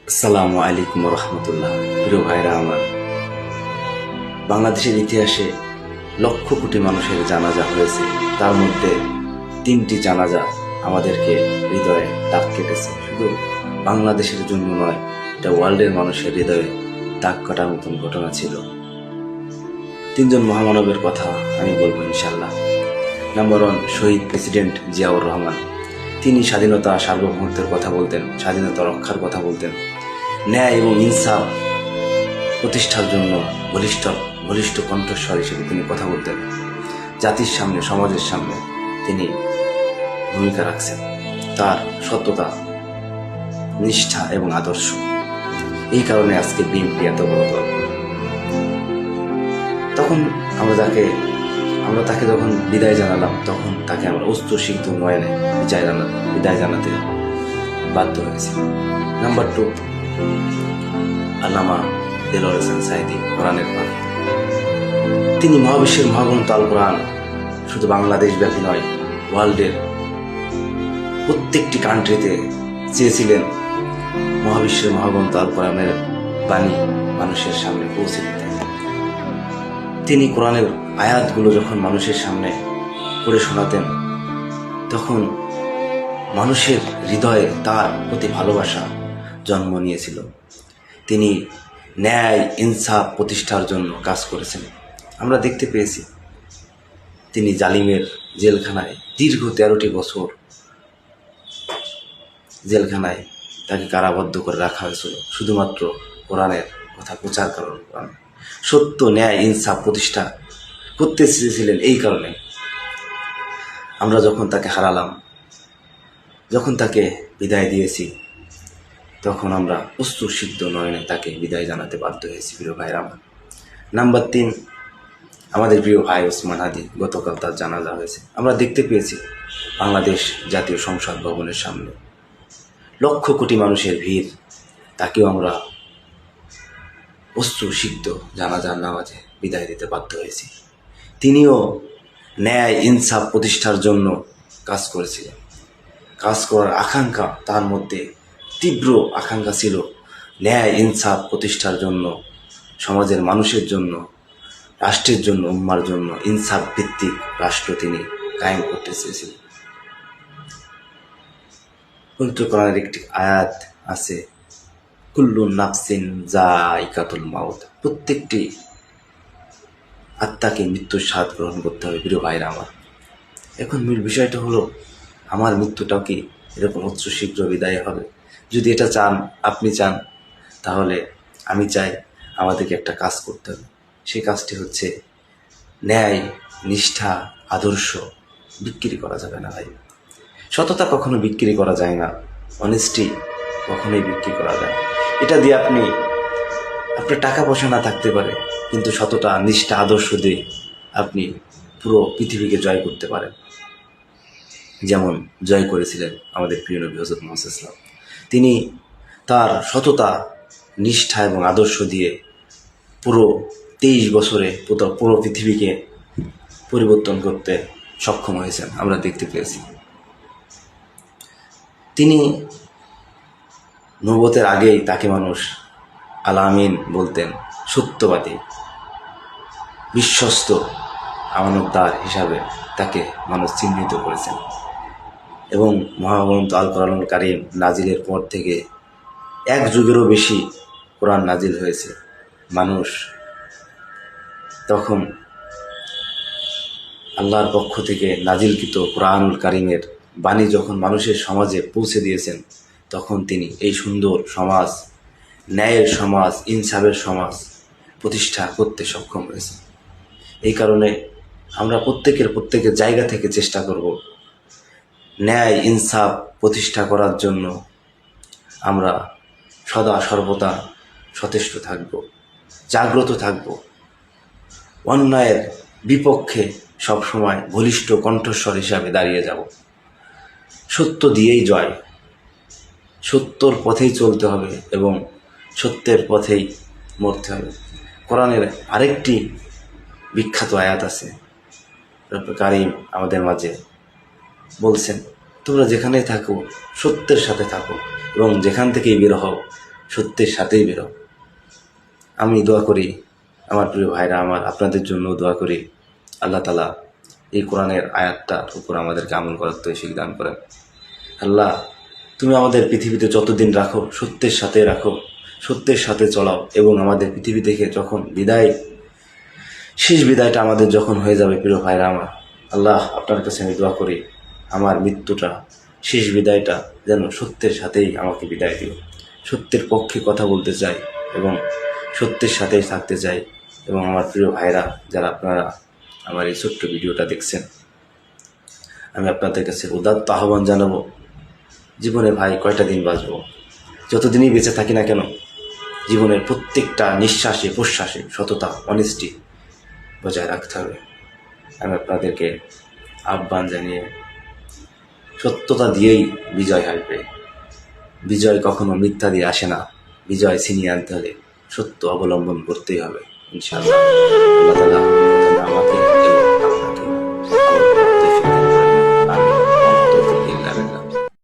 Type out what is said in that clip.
আসসালামু আলাইকুম রহমতুল্লাহ। প্রিয় ভাইরা আমার, বাংলাদেশের ইতিহাসে লক্ষ কোটি মানুষের জানাজা হয়েছে। তার মধ্যে 3টি জানাজা আমাদেরকে হৃদয়ে দাগ কেটেছে। শুধু বাংলাদেশের জন্য নয়, এটা ওয়ার্ল্ডের মানুষের হৃদয়ে দাগ কাটার মতন ঘটনা ছিল। 3জন মহামানবের কথা আমি বলবো ইনশাল্লাহ। নাম্বার 1, শহীদ প্রেসিডেন্ট জিয়াউর রহমান। তিনি স্বাধীনতা, সার্বভৌমত্বের কথা বলতেন, স্বাধীনতা রক্ষার কথা বলতেন, ন্যায় এবং ইনসাফ প্রতিষ্ঠার জন্য বলিষ্ঠ কণ্ঠস্বর হিসেবে তিনি কথা বলতেন। জাতির সামনে, সমাজের সামনে তিনি ভূমিকা রাখছেন। তার সততা, নিষ্ঠা এবং আদর্শ, এই কারণে আজকে বিএনপি এত বড় দল। তখন আমরা তাকে যখন বিদায় জানালাম, তখন তাকে আমরা অস্ত্রসিদ্ধ নয়নে বিদায় জানাতে বাধ্য হয়েছি। নাম্বার 2, আল্লামা দেলোয়ার হোসেন সাঈদী, কোরআনের পাখি। তিনি মহাবিশ্বের মহাগ্রন্থ আল কোরআন শুধু বাংলাদেশ ব্যাপী নয়, ওয়ার্ল্ডের প্রত্যেকটি কান্ট্রিতে চেয়েছিলেন মহাবিশ্বের মহাগ্রন্থ আল কোরআনের বাণী মানুষের সামনে পৌঁছে দিতেন। তিনি কোরআনের আয়াতগুলো যখন মানুষের সামনে পড়ে শোনাতেন, তখন মানুষের হৃদয়ে তার প্রতি ভালোবাসা জন্ম নিয়েছিল। তিনি ন্যায় ইনসাফ প্রতিষ্ঠার জন্য কাজ করেছেন। আমরা দেখতে পেয়েছি তিনি জালিমের জেলখানায় দীর্ঘ 13টি বছর জেলখানায় তাকে কারাবদ্ধ করে রাখা হয়েছিল, শুধুমাত্র কোরআনের কথা প্রচার করার কারণে। সত্য, ন্যায়, ইনসাফ প্রতিষ্ঠা করতে চেয়েছিলেন। এই কারণে আমরা যখন তাকে হারালাম, যখন তাকে বিদায় দিয়েছি, তখন আমরা অশ্রুসিদ্ধ নয়নে তাকে বিদায় জানাতে বাধ্য হয়েছি। প্রিয় ভাইরা আমার, নাম্বার 3, আমাদের প্রিয় ভাই ওসমান হাদি। গতকাল তার জানাজা হয়েছে। আমরা দেখতে পেয়েছি বাংলাদেশ জাতীয় সংসদ ভবনের সামনে লক্ষ কোটি মানুষের ভিড়। তাকেও আমরা অশ্রুসিদ্ধ জানাজার নামাজে বিদায় দিতে বাধ্য হয়েছি। তিনিও ন্যায় ইনসাফ প্রতিষ্ঠার জন্য কাজ করেছিলেন। কাজ করার আকাঙ্ক্ষা তার মধ্যে, তীব্র আকাঙ্ক্ষা ছিল ন্যায় ইনসাফ প্রতিষ্ঠার জন্য, সমাজের মানুষের জন্য, রাষ্ট্রের জন্য, উম্মার জন্য ইনসাফ ভিত্তিক রাষ্ট্র তিনি কায়েম করতে চেয়েছিলেন। পবিত্র কোরআনের একটি আয়াত আছে, কুল্লু নাফসিন যায়িকাতুল মাউত। প্রত্যেকটি আত্মাকে মৃত্যুর স্বাদ গ্রহণ করতে হবে। প্রিয় ভাইরা আমার, এখন মূল বিষয়টা হলো, আমার মৃত্যুটাও কি এরকম শীঘ্র বিদায় হবে? যদি এটা চান, আপনি চান, তাহলে আমি চাই আমাদেরকে একটা কাজ করতে হবে। সেই কাজটি হচ্ছে ন্যায়, নিষ্ঠা, আদর্শ বিক্রি করা যাবে না ভাই। সততা কখনো বিক্রি করা যায় না, অনেস্টি কখনোই বিক্রি করা যায় না। এটা দিয়ে আপনার টাকা পয়সা না থাকতে পারে, কিন্তু সততা, নিষ্ঠা, আদর্শ দিয়ে আপনি পুরো পৃথিবীকে জয় করতে পারেন, যেমন জয় করেছিলেন আমাদের প্রিয় নবী হযরত মুহাম্মদ সাল্লাল্লাহু আলাইহি ওয়াসাল্লাম। তিনি তার সততা, নিষ্ঠা এবং আদর্শ দিয়ে পুরো 23 বছরে পুরো পৃথিবীকে পরিবর্তন করতে সক্ষম হয়েছেন, আমরা দেখতে পেয়েছি। তিনি নবুয়তের আগেই তাকে মানুষ আল আমিন বলতেন, সত্যবাদী, বিশ্বস্ত, আমানতদার হিসাবে তাকে মানুষ চিহ্নিত করেছেন। এবং মহাগ্রন্থ আল কোরআনুল কারীম নাজিলের পর থেকে 1 যুগেরও বেশি কোরআন নাজিল হয়েছে। মানুষ তখন আল্লাহর পক্ষ থেকে নাজিলকৃত কোরআনুল কারীমের বাণী যখন মানুষের সমাজে পৌঁছে দিয়েছেন, তখন তিনি এই সুন্দর সমাজ, ন্যায়ের সমাজ, ইনসাফের সমাজ প্রতিষ্ঠা করতে সক্ষম হয়েছেন। এই কারণে আমরা প্রত্যেকের জায়গা থেকে চেষ্টা করব ন্যায় ইনসাফ প্রতিষ্ঠা করার জন্য। আমরা সদা সর্বদা সচেষ্ট থাকব, জাগ্রত থাকব, অন্যায়ের বিপক্ষে সবসময় বলিষ্ঠ কণ্ঠস্বর হিসাবে দাঁড়িয়ে যাব। সত্য দিয়েই জয়, সত্যর পথেই চলতে হবে এবং সত্যের পথেই মরতে হবে। কোরআনের আরেকটি বিখ্যাত আয়াত আছে, রব্বুল কারীম আমাদের মাঝে বলছেন, তোমরা যেখানেই থাকো সত্যের সাথে থাকো এবং যেখান থেকেই বের হও সত্যের সাথেই বেরো। আমি দোয়া করি আমার প্রিয় ভাইরা আমার, আপনাদের জন্য দোয়া করি আল্লাহ তাআলা এই কোরআনের আয়াতটার উপর আমাদেরকে আমল করার তৌফিক দান করেন। আল্লাহ, তুমি আমাদের পৃথিবীতে যতদিন রাখো সত্যের সাথে রাখো, সত্যের সাথে চলাও, এবং আমাদের পৃথিবী থেকে যখন শেষ বিদায়টা আমাদের যখন হয়ে যাবে প্রিয় ভাইরা আমার, আল্লাহ আপনার কাছে আমি দোয়া করি আমার মৃত্যুটা, শেষ বিদায়টা যেন সত্যের সাথেই আমাকে বিদায় দিও। সত্যের পক্ষে কথা বলতে চাই এবং সত্যের সাথেই থাকতে চাই। এবং আমার প্রিয় ভাইরা যারা আপনারা আমার এই ছোট্ট ভিডিওটা দেখছেন, আমি আপনাদের কাছে উদাত্ত আহ্বান জানাবো, জীবনে ভাই কয়টা দিন বাঁচবো, যতদিনই বেঁচে থাকি না কেন জীবনের প্রত্যেকটা নিঃশ্বাসে প্রশ্বাসে সততা অনেস্টি বজায় রাখতে হবে। আমি আপনাদেরকে আহ্বান জানিয়ে, সত্যতা দিয়েই বিজয় আসবে। বিজয় কখনো মিথ্যা দিয়ে আসে না। বিজয় ছিনিয়ে আনতে হলে সত্য অবলম্বন করতেই হবে ইনশাআল্লাহ। আল্লাহ তাআলা